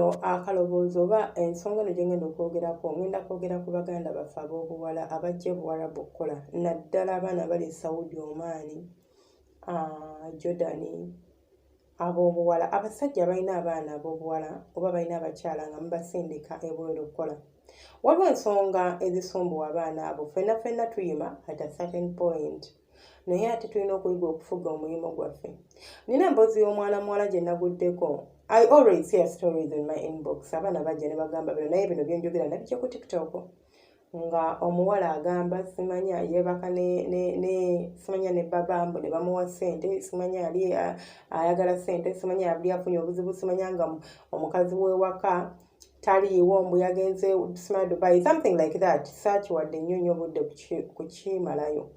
eno akaloboozi oba ensonga eno gye ngenda okwogerako ngenda kwogera ku baganda baffe ab'obuwala abajja ebuwala bokkola naddala abaana bali Saudi Oman Jordan ab'obuwala abasajja balina abaana ab'obuwala oba balina abakyala nga mubasindika ebweru okukola. Waliwo ensonga ezisumbuwa abaana abo ffenna tuyima at a certain point naye ate tulina okuyiga okufuga omulimu gwaffe. Nina emboozi y'omwana muwala gye naguddeko. I always hear stories in my inbox. Abaana bajja ne bagamba bino naye bino byenjogera nabijja ku TikTok nga omuwala agamba simanya yeebaka simanya ne babambo ne bamuwa ssente simanya ali ayagala ssente simanya yali afunye obuzibu simanya nga omukazi w'ewaka taliiwo mbu yagenze Smart Dubai something like that. Search wadde nnyo obudde kukimalayo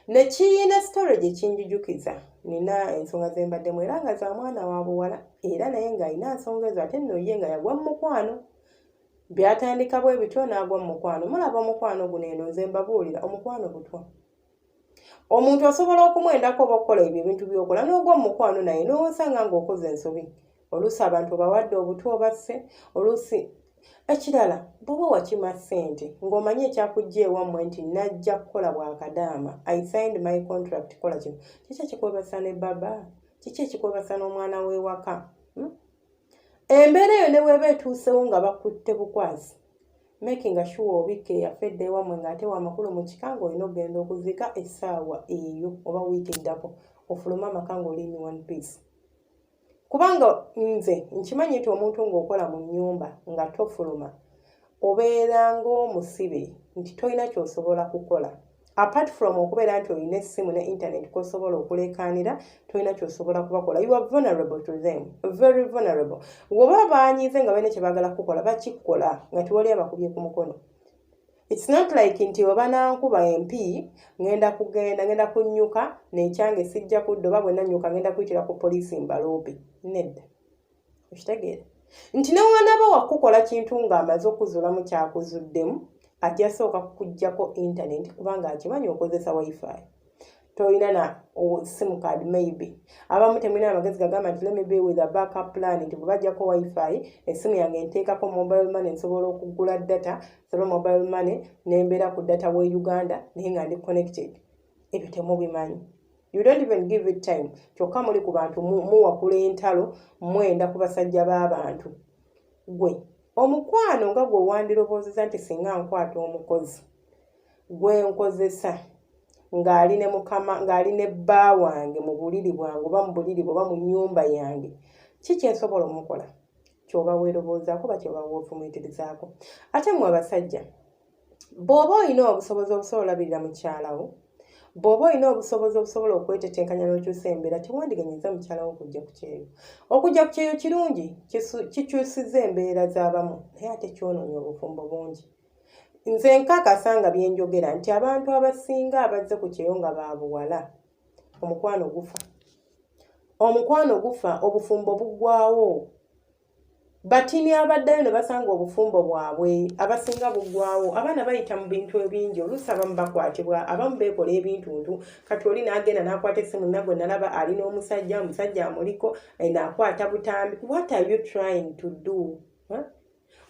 ne kiyina story gye kinjujukiza. Nina ensonga ze mbaddemu era nga za mwana wa buwala era naye ng'alina nsonga ezo ate nno ye nga yagwa mu mukwano. Byatandika bwe bityo n'agwa mu mukwano. Mulaba omukwano guno eno nze mbabuulira omukwano butwa. Omuntu osobola okumwendako oba okukola ebintu by'okola n'ogwa mu mukwano naye n'osanga ng'okoze ensobi. Oluusi abantu bawadde obutwa obasse oluusi ekirala bw'oba wakima ssente ng'omanyi ekyakujja ewammwe nti najja kukola bw'akadaama I signed my contract kola kino kiki ekikwebasa ne baba kiki ekikwebasa n'omwana w'ewaka embeera eyo ne bw'eba etuusewo nga bakutte bukwasi making sure obike yafedde ewammwe ng'ate w'amakulu mu kika ng'olina okugenda okuziika essaawa eyo oba wiiki eddako ofuluma amaka ng'oli in one piece. Kubanga nze nkimanyi nti omuntu ng'okola mu nnyumba nga tofuluma obeera ng'omusibe nti tolina ky'osobola kukola apart from okubeera nti olina essimu ne internet kw'osobola okuleekaanira tolina ky'osobola kubakola. You are vulnerable to them, very vulnerable. Bw'oba baanyize nga balina kye baagala kukola bakikola nga tewali abakubye ku mukono. It's not like nti oba nankuba MP ngenda kunnyuka n'ekyange sijja kudda oba bwe nannyuka ngenda kuyitira ku poliisi mbaloope. Nedda. Okitegeera nti newanaba wakukola kintu ng'amaze okuzuulamu kyakuzuddemu ajja sooka kukuggyako internet kubanga akimanyi okozesa wifi. Tolina na sim card maybe. Abamu temulina amagezi gagamba nti let me be with a backup plan nti bwe bajjako wifi essimu yange nteekako mobile money nsobola okugula data sobola mobile money nembeera ku data we Uganda naye nga ndi connected. Ebyo temubimanyi. You don't even give it time. Kyokka muli ku bantu muwakula entalo mwenda ku basajja b'abantu. Gwe omukwano nga gwe wandiroboozeza nti singa nkwata omukozi gwe nkozesa ng'ali ne mukama ng'ali ne bba wange mu buliri bwange oba mu buliri oba mu nnyumba yange kiki ensobola omukola ky'oba weeroboozaako ba ky'oba weefumiitirizaako. Ate mmwe abasajja bw'oba olina obusobozi obusobola olabirira mukyalawo bw'oba olina obusobozi obusobola okwetetenkanya n'okyusa embeera tewandiganyiza mukyala wo okujja ku kyeyo. Okujja ku kyeyo kirungi kikyusizza embeera z'abamu naye ate kyonoonye obufumbo bungi. Nze nkakasa nga byenjogera nti abantu abasinga abazze ku kyeyo nga baabuwala omukwano gufa. Omukwano gufa obufumbo buggwaawo. Batini abaddayo ne basanga obufumbo bwabwe abasinga buggwaawo. Abaana bayita mu bintu ebingi oluusi abamu bakwatibwa abamu beekola ebintuntu kati oli n'agenda n'akwata essimu nagwe nalaba alina omusajja amuliko n'akwata butambi. What are you trying to do?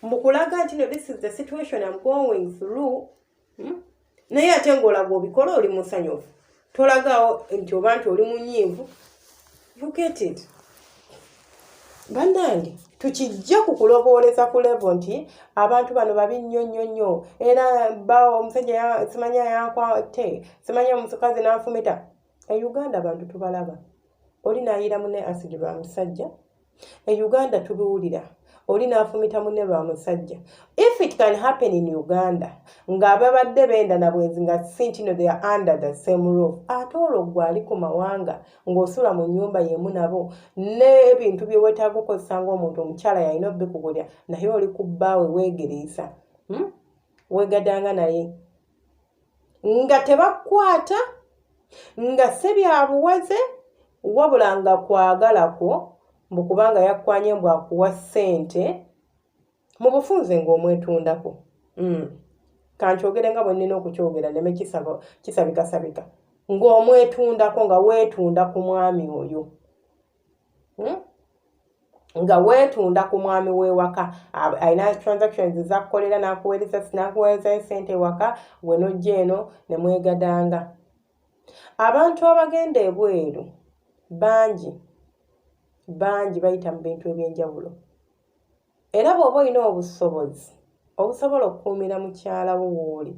Mbukulaga nti no this is the situation I'm going through. Naye ate ng'olaga obikola oli musanyufu tolagawo nti oba nti oli munyiivu. You get it? Bannange tukijja kukulobooleza ku level nti abantu bano babi nnyo era bawo omusajja simanya yankwate simanya omukazi n'anfumita. E Uganda abantu tubalaba oli n'ayira munne asidi lwa musajja. E Uganda tubiwulira oli n'afumita munne lwa musajja. If it can happen in Uganda ng'ababadde benda na bwenzi nga sintino they are under the same roof ate olwo gwe ali ku mawanga ng'osula mu nnyumba yemu nabo n'ebintu bye weetaaga okukozesa ng'omuntu omukyala yalina obbikugulya naye oli ku bbaawe weegereesa weegadanga naye nga tebakwata nga se byabuwaze wabula nga kwagalako mbu kubanga yakwanye mbu akuwa ssente mu bufunze ng'omwetundako. Kankyogere nga bwe nnina okukyogera nneme kisabikasabika ng'omwetundako nga weetunda ku mwami oyo. nga weetunda ku mwami w'ewaka alina transactions zakukolera n'akuweereza ssente ewaka gwe nojja eno ne mwegadanga. Abantu abagenda ebweru bangi bayita mu bintu eby'enjawulo era bw'oba olina obusobozi obusobola okukuumira mukyala wo w'oli.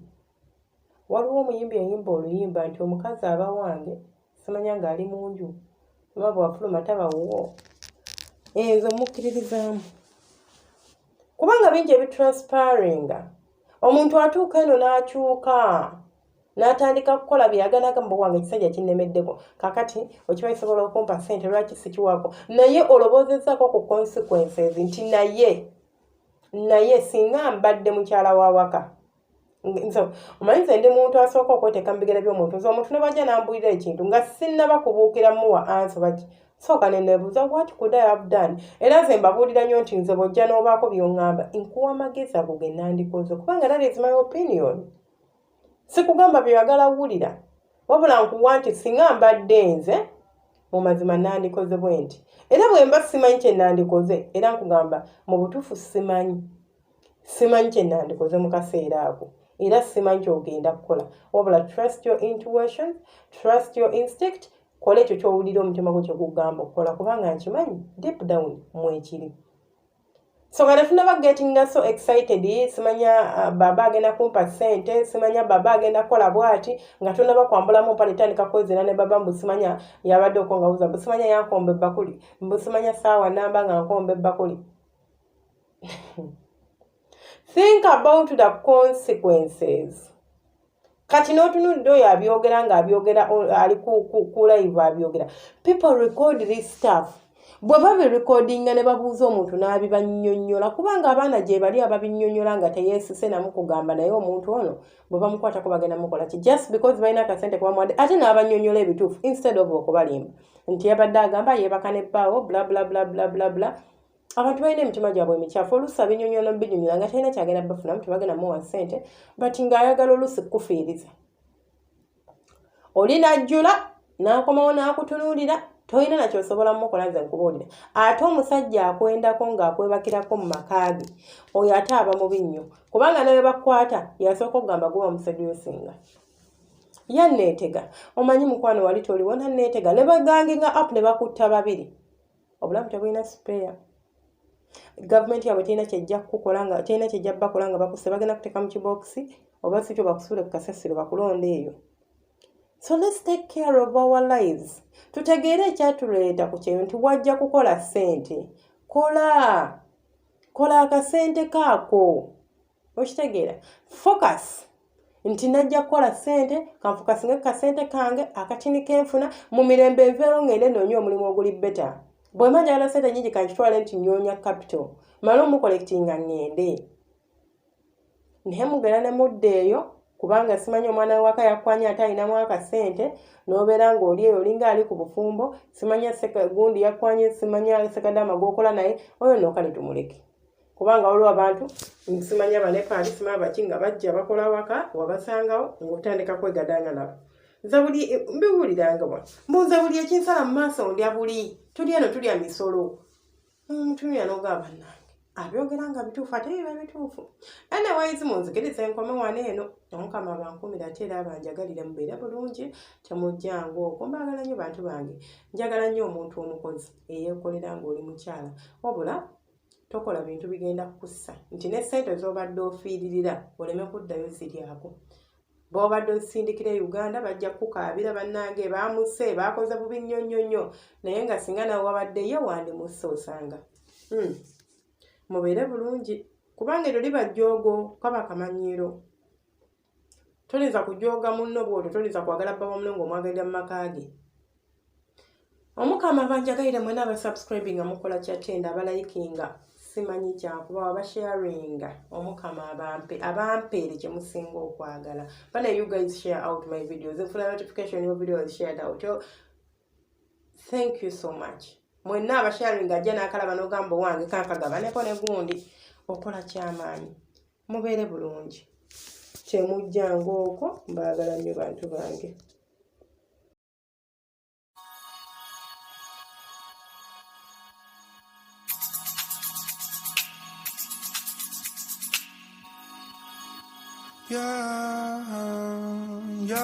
Waliwo omuyimbi yayimba oluyimba nti omukazi aba wange simanya ng'ali mu nju oba bw'afuluma taba wuwo. Nze mukkiririzaamu kubanga bingi ebitranspiringa. Omuntu atuuka eno n'akyuka n'atandika kukola byeyagala agamba wange ekisajja kinnemeddeko kakati okiba kisobola okumpa ssente lwaki sikiwaako naye oloboozezaako ku consequences nti naye singa mbadde mukyala wa waka. Omanyi nze ndi muntu asooka okweteeka mu bigere by'omuntu nze omuntu ne bajja n'ambuulira ekintu nga sinnaba kubuukira muwa ansi baki sooka ne neebuuza what could I have done. Era nze mbabuulira nnyo nti nze bw'ojja n'obaako by'oŋŋamba nkuwa amagezi ago ge nandikoze kubanga that is my opinion. Sikugamba by'oyagala wulira wabula nkuwa nti singa mbadde nze mu mazima nandikoze bwe nti era bwe mba simanyi kye nandikoze era nkugamba mu butuufu simanyi kye nandikoze mu kaseera ako era simanyi ky'ogenda kukola wabula trust your intuition, trust your instinct. Kola ekyo ky'owulira omutima gwo kye gugamba okukola kubanga nkimanyi deep down mwekiri. So nga tetunaba getting so excited simanya baba agenda kumpa ssente simanya baba agenda kukola bw'ati nga tonaba kwambulamu mpale tandika kwezera ne baba mbu simanya yabadde okongawuza mbu simanya yankomba ebbakuli mbu simanya saawa namba nga nkomba ebbakuli. Think about the consequences. Kati n'otunuulidde oyo abyogera ng'abyogera ali ku live abyogera. People record this stuff. Bwe babirekodinga ne babuuza omuntu n'abibannyonnyola kubanga abaana gye bali ababinnyonnyola nga teyeesise namu kugamba naye omuntu ono bwe bamukwatako bagenda mukola ki just because balina akasente kubamuwadde ate n'abannyonnyola ebituufu instead of okubalimba nti yabadde agamba yeebaka nebbaawo bla bla bla bla bla bla. Abantu balina emitima gyabwe emikyafu oluusi abinyonnyola mubinyonnyola nga talina kyagenda bafunamu tebagenda muwa ssente but ng'ayagala oluusi kukufiiriza. Oli n'ajjula n'akomawo n'akutunuulira tolina nakyosobola mukola nze nkubuulira. Ate omusajja akwendako ng'akwebakirako mu maka ge oyo ate aba mubi nnyo kubanga nawe bakwata yasooka okugamba gwe wamuseduusinga. Yanneetega omanyi mukwano wali toliwo nanneetega ne baganginga up ne bakutta babiri. Obulamu tebulina spare. Gavumenti yabwe terina kyejja kukola nga terina kyejja bakola nga bakuse bagenda kuteeka mu kibookisi oba si kyo bakusuule ku kasasiro bakulonda eyo. So let's take care of our lives. Tutegeere ekyatuleeta ku kyeyo nti wajja kukola ssente. Kola akasente kaako. Okitegeera? Focus. Nti najja kukola ssente kanfukasinge ku kasente kange akatini kenfuna mu mirembe enveewo ngende noonye omulimu oguli beta. Bwe mba njagala ssente nnyingi kankitwale nti nnyonya capital. Male omukolektinga ngende. Naye mugenda ne mudda eyo kubanga simanyi omwana waka yakwanya ate alinamu akasente n'obeera ng'oli eyo olinga ali ku bufumbo simanya gundi yakwanye simanya sekadama gwokola naye oyo nookale tumuleke kubanga waliwo abantu simanya banepaali simanya baki nga bajja bakola waka wabasangawo ng'otandika kwegadanga nabo. Nze buli mbiwuliranga mbuuza buli ekinsala mu maaso ndya buli tuli eno tulya misolo tulya n'ogamba nange abyogera nga bituufu ate biba bituufu. Anyways munzikirize nkome wano eno omukama bankumira ate era abanjagalire mubeera bulungi temujjanga okwo. Mbaagala nnyo bantu bange njagala nnyo omuntu omukozi eyeekolera ng'oli mukyala wabula tokola bintu bigenda kukussa nti ne ssente z'obadde ofiiririra oleme kuddayo ziryako. Bw'obadde osindikira e Uganda bajja kukaabira bannange baamuse baakoze bubi nnyonnyonnyo naye nga singa nawe wabaddeyo wandimusse osanga. Mubeere bulungi kubanga eryo liba jjoogo kaba kamanyiiro. Tolinza kujooga munno bw'otyo tolinza kwagala bba w'omuno ng'omwagalira mu maka ge. Omukama abanjagalire mwena abasubscribing nga mukola kyatenda abalayikinga simanyi kyakuba abasharinga omukama abampeere kye musinga okwagala. Bana you guys share out my videos nfuna notification your video is shared out. Thank you so much. Mwenna abasharinga ajja n'akalaba n'ogamba wange kankagabaneko ne gundi okola kyamaanyi. Mubeere bulungi temujjanga okwo. Mbaagala nnyo bantu bange. Yeah, yeah.